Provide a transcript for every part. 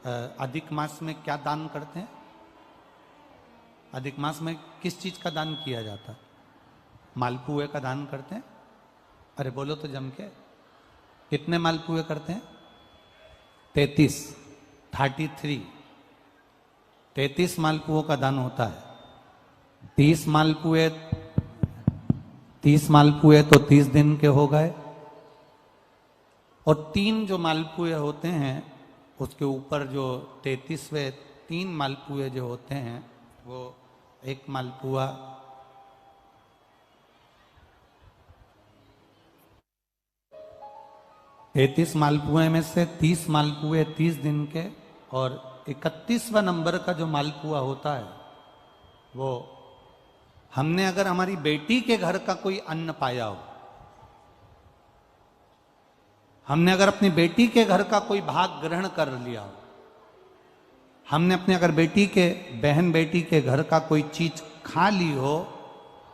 अधिक मास में क्या दान करते हैं? अधिक मास में किस चीज का दान किया जाता है? मालपुए का दान करते हैं। अरे बोलो तो जम के, कितने मालपुए करते हैं? 33 मालपुओं का दान होता है। 30 मालपुए तो 30 दिन के हो गए, और 3 जो मालपुए होते हैं उसके ऊपर जो 33वें 3 मालपुए जो होते हैं, वो एक मालपुआ 33 मालपुए में से 30 मालपुए 30 दिन के, और 31वां नंबर का जो मालपुआ होता है वो हमने अगर हमारी बेटी के घर का कोई अन्न पाया हो, हमने अगर अपनी बेटी के घर का कोई भाग ग्रहण कर लिया हो, हमने अपने अगर बहन बेटी के घर का कोई चीज खा ली हो,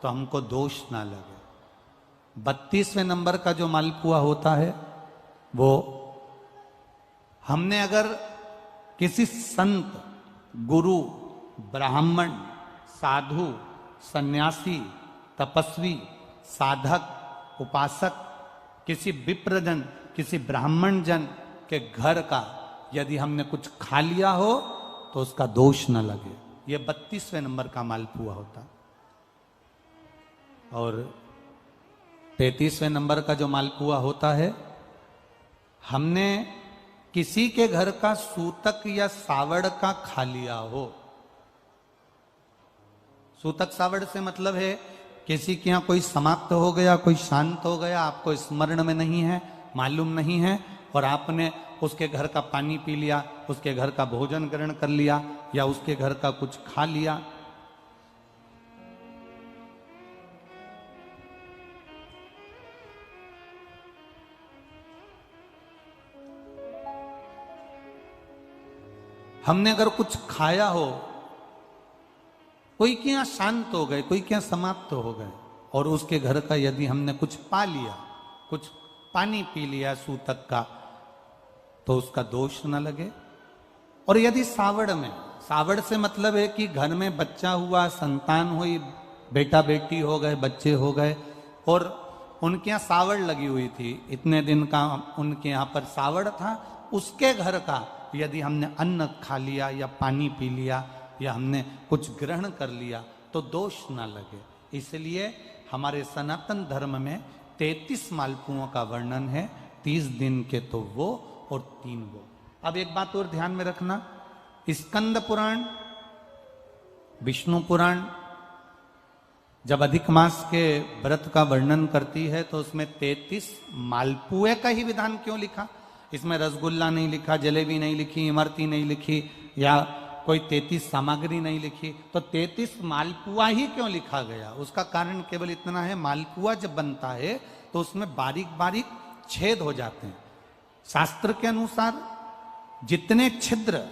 तो हमको दोष ना लगे। 32वें नंबर का जो मालपुआ होता है वो हमने अगर किसी संत, गुरु, ब्राह्मण, साधु, सन्यासी, तपस्वी, साधक, उपासक, किसी विप्रजन, किसी ब्राह्मण जन के घर का यदि हमने कुछ खा लिया हो तो उसका दोष न लगे। ये 32वें नंबर का मालपुआ होता। और 33वें नंबर का जो मालपुआ होता है, हमने किसी के घर का सूतक या सावड़ का खा लिया हो। सूतक सावड़ से मतलब है किसी के यहाँ कोई समाप्त हो गया, कोई शांत हो गया, आपको स्मरण में नहीं है, मालूम नहीं है, और आपने उसके घर का पानी पी लिया, उसके घर का भोजन ग्रहण कर लिया, या उसके घर का कुछ खा लिया। हमने अगर कुछ खाया हो, कोई के यहां शांत हो गए, कोई के यहां समाप्त हो गए, और उसके घर का यदि हमने कुछ पा लिया, कुछ पानी पी लिया सूतक का, तो उसका दोष न लगे। और यदि सावड़ से मतलब है कि घर में बच्चा हुआ, संतान हुई, बेटा बेटी हो गए, बच्चे हो गए, और उनके यहाँ सावड़ लगी हुई थी, इतने दिन का उनके यहाँ पर सावड़ था, उसके घर का यदि हमने अन्न खा लिया या पानी पी लिया या हमने कुछ ग्रहण कर लिया तो दोष ना लगे। इसलिए हमारे सनातन धर्म में 33 मालपुओं का वर्णन है, 30 दिन के तो वो और 3 वो। अब एक बात और ध्यान में रखना, स्कंद पुराण, विष्णु पुराण जब अधिक मास के व्रत का वर्णन करती है तो उसमें 33 मालपुए का ही विधान क्यों लिखा? इसमें रसगुल्ला नहीं लिखा, जलेबी नहीं लिखी, इमरती नहीं लिखी, या कोई 33 सामग्री नहीं लिखी, तो 33 मालपुआ ही क्यों लिखा गया? उसका कारण केवल इतना है, मालपुआ जब बनता है तो उसमें बारीक बारीक छेद हो जाते हैं। शास्त्र के अनुसार जितने छिद्र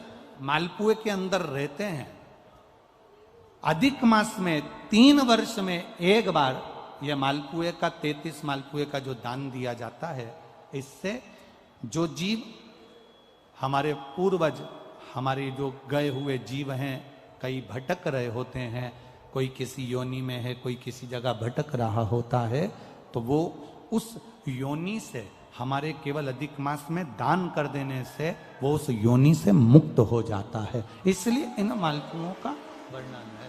मालपुए के अंदर रहते हैं, अधिक मास में 3 वर्ष में एक बार यह मालपुए का 33 मालपुए का जो दान दिया जाता है, इससे जो जीव हमारे पूर्वज, हमारे जो गए हुए जीव हैं, कई भटक रहे होते हैं, कोई किसी योनि में है, कोई किसी जगह भटक रहा होता है, तो वो उस योनि से हमारे केवल अधिक मास में दान कर देने से वो उस योनि से मुक्त हो जाता है। इसलिए इन मालपुओं का वर्णन है।